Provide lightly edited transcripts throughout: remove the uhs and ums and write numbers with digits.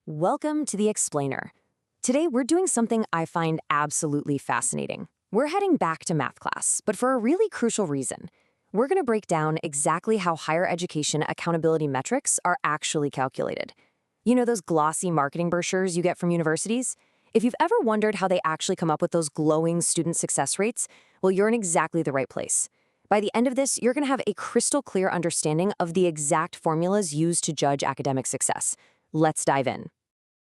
Welcome to The Explainer. Today, we're doing something I find absolutely fascinating. We're heading back to math class, but for a really crucial reason. We're going to break down exactly how higher education accountability metrics are actually calculated. You know those glossy marketing brochures you get from universities? If you've ever wondered how they actually come up with those glowing student success rates, well, you're in exactly the right place. By the end of this, you're going to have a crystal clear understanding of the exact formulas used to judge academic success. Let's dive in.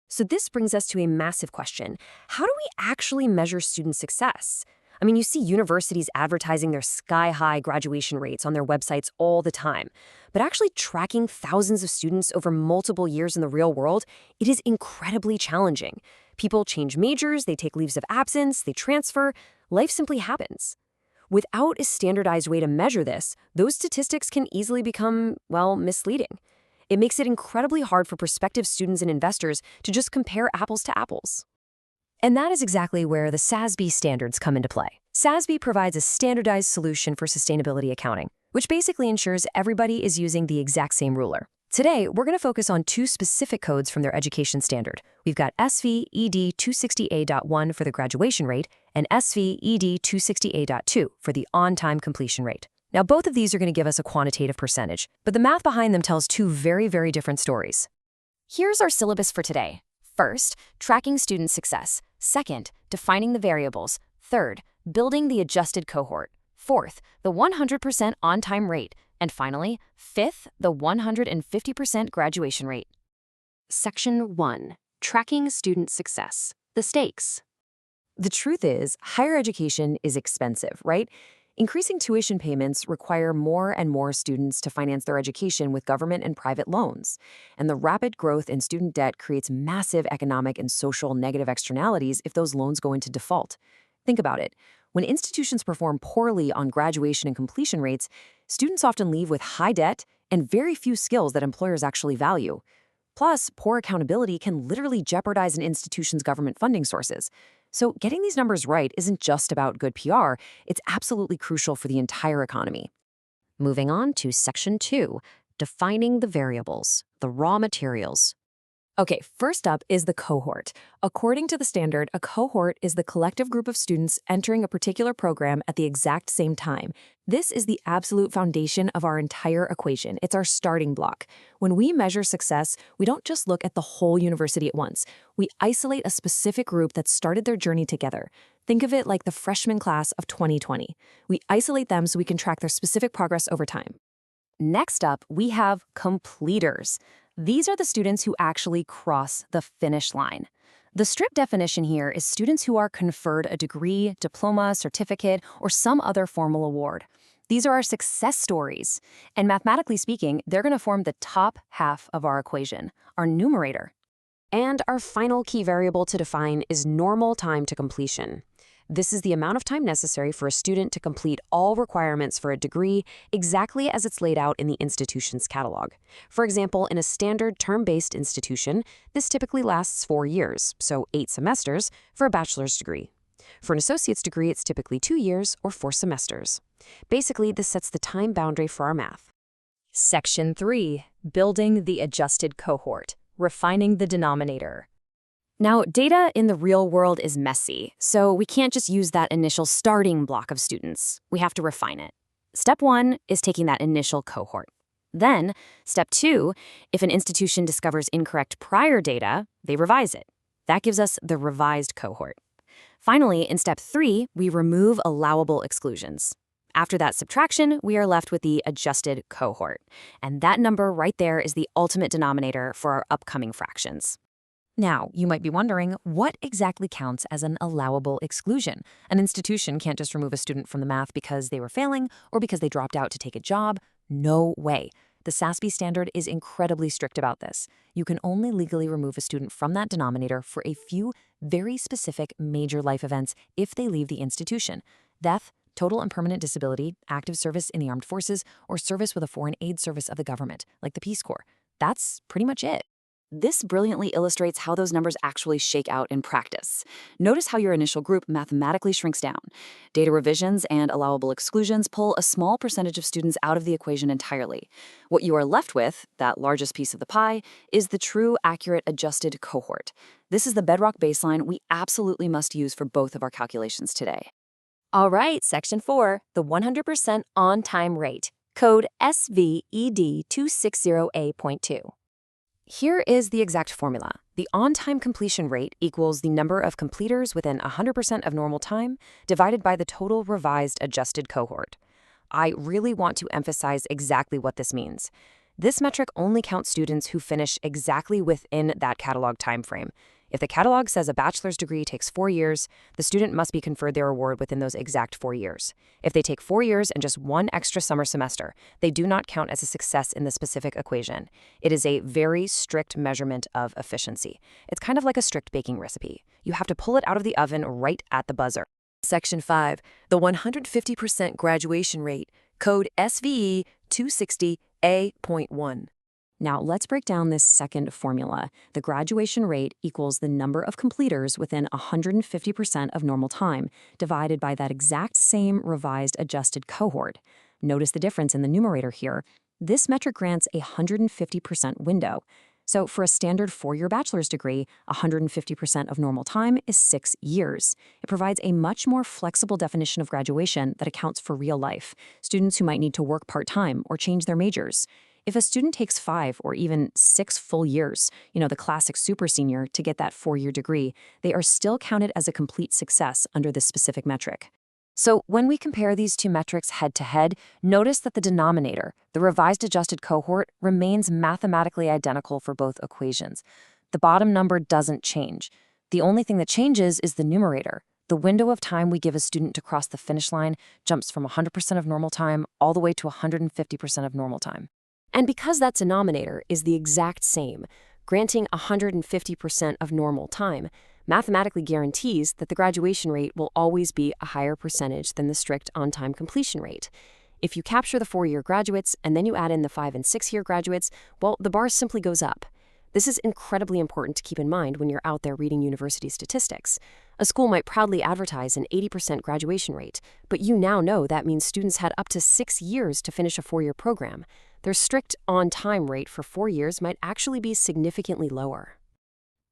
So this brings us to a massive question. How do we actually measure student success? I mean, you see universities advertising their sky-high graduation rates on their websites all the time. But actually tracking thousands of students over multiple years in the real world, it is incredibly challenging. People change majors, they take leaves of absence, they transfer. Life simply happens. Without a standardized way to measure this, those statistics can easily become, well, misleading. It makes it incredibly hard for prospective students and investors to just compare apples to apples. And that is exactly where the SASB standards come into play. SASB provides a standardized solution for sustainability accounting, which basically ensures everybody is using the exact same ruler. Today, we're going to focus on two specific codes from their education standard. We've got SV-ED 260A.1 for the graduation rate and SV-ED 260A.2 for the on-time completion rate. Now, both of these are going to give us a quantitative percentage, but the math behind them tells two very, very different stories. Here's our syllabus for today. First, tracking student success. Second, defining the variables. Third, building the adjusted cohort. Fourth, the 100% on-time rate. And finally, fifth, the 150% graduation rate. Section 1. Tracking student success. The stakes. The truth is, higher education is expensive, right? Increasing tuition payments require more and more students to finance their education with government and private loans. And the rapid growth in student debt creates massive economic and social negative externalities if those loans go into default. Think about it. When institutions perform poorly on graduation and completion rates, students often leave with high debt and very few skills that employers actually value. Plus, poor accountability can literally jeopardize an institution's government funding sources. So getting these numbers right isn't just about good PR, it's absolutely crucial for the entire economy. Moving on to Section 2, defining the variables, the raw materials. Okay, first up is the cohort. According to the standard, a cohort is the collective group of students entering a particular program at the exact same time. This is the absolute foundation of our entire equation. It's our starting block. When we measure success, we don't just look at the whole university at once. We isolate a specific group that started their journey together. Think of it like the freshman class of 2020. We isolate them so we can track their specific progress over time. Next up, we have completers. These are the students who actually cross the finish line. The strict definition here is students who are conferred a degree, diploma, certificate, or some other formal award. These are our success stories. And mathematically speaking, they're going to form the top half of our equation, our numerator. And our final key variable to define is normal time to completion. This is the amount of time necessary for a student to complete all requirements for a degree exactly as it's laid out in the institution's catalog. For example, in a standard term-based institution, this typically lasts 4 years, so 8 semesters, for a bachelor's degree. For an associate's degree, it's typically 2 years or 4 semesters. Basically, this sets the time boundary for our math. Section 3. Building the adjusted cohort, refining the denominator. Now, data in the real world is messy, so we can't just use that initial starting block of students. We have to refine it. Step 1 is taking that initial cohort. Then, step 2, if an institution discovers incorrect prior data, they revise it. That gives us the revised cohort. Finally, in step 3, we remove allowable exclusions. After that subtraction, we are left with the adjusted cohort. And that number right there is the ultimate denominator for our upcoming fractions. Now, you might be wondering, what exactly counts as an allowable exclusion? An institution can't just remove a student from the math because they were failing or because they dropped out to take a job. No way. The SASB standard is incredibly strict about this. You can only legally remove a student from that denominator for a few very specific major life events if they leave the institution: death, total and permanent disability, active service in the armed forces, or service with a foreign aid service of the government, like the Peace Corps. That's pretty much it. This brilliantly illustrates how those numbers actually shake out in practice. Notice how your initial group mathematically shrinks down. Data revisions and allowable exclusions pull a small percentage of students out of the equation entirely. What you are left with, that largest piece of the pie, is the true, accurate, adjusted cohort. This is the bedrock baseline we absolutely must use for both of our calculations today. All right, Section 4, the 100% on-time rate, code SVED260A.2. Here is the exact formula. The on-time completion rate equals the number of completers within 100% of normal time divided by the total revised adjusted cohort. I really want to emphasize exactly what this means. This metric only counts students who finish exactly within that catalog timeframe. If the catalog says a bachelor's degree takes 4 years, the student must be conferred their award within those exact 4 years. If they take 4 years and just 1 extra summer semester, they do not count as a success in the specific equation. It is a very strict measurement of efficiency. It's kind of like a strict baking recipe. You have to pull it out of the oven right at the buzzer. Section 5, the 150% graduation rate, code SVE 260A.1. Now, let's break down this second formula. The graduation rate equals the number of completers within 150% of normal time, divided by that exact same revised adjusted cohort. Notice the difference in the numerator here. This metric grants a 150% window. So for a standard 4-year bachelor's degree, 150% of normal time is 6 years. It provides a much more flexible definition of graduation that accounts for real life, students who might need to work part-time or change their majors. If a student takes 5 or even 6 full years, the classic super senior, to get that 4-year degree, they are still counted as a complete success under this specific metric. So when we compare these two metrics head-to-head, notice that the denominator, the revised adjusted cohort, remains mathematically identical for both equations. The bottom number doesn't change. The only thing that changes is the numerator. The window of time we give a student to cross the finish line jumps from 100% of normal time all the way to 150% of normal time. And because that denominator is the exact same, granting 150% of normal time mathematically guarantees that the graduation rate will always be a higher percentage than the strict on-time completion rate. If you capture the 4-year graduates and then you add in the 5- and 6-year graduates, well, the bar simply goes up. This is incredibly important to keep in mind when you're out there reading university statistics. A school might proudly advertise an 80% graduation rate, but you now know that means students had up to 6 years to finish a 4-year program. Their strict on-time rate for 4 years might actually be significantly lower.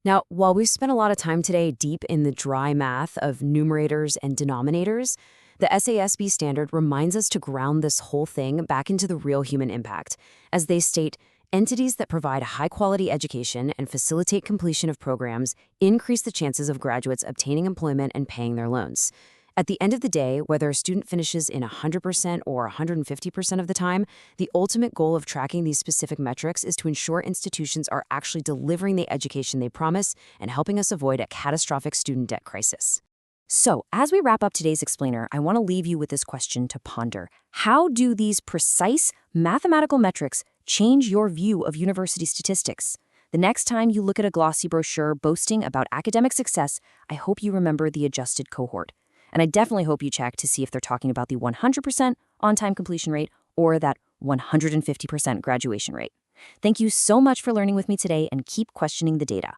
Now, while we've spent a lot of time today deep in the dry math of numerators and denominators, the SASB standard reminds us to ground this whole thing back into the real human impact. As they state, entities that provide high-quality education and facilitate completion of programs increase the chances of graduates obtaining employment and paying their loans. At the end of the day, whether a student finishes in 100% or 150% of the time, the ultimate goal of tracking these specific metrics is to ensure institutions are actually delivering the education they promise and helping us avoid a catastrophic student debt crisis. So, as we wrap up today's explainer, I want to leave you with this question to ponder. How do these precise mathematical metrics change your view of university statistics? The next time you look at a glossy brochure boasting about academic success, I hope you remember the adjusted cohort. And I definitely hope you check to see if they're talking about the 100% on-time completion rate or that 150% graduation rate. Thank you so much for learning with me today, and keep questioning the data.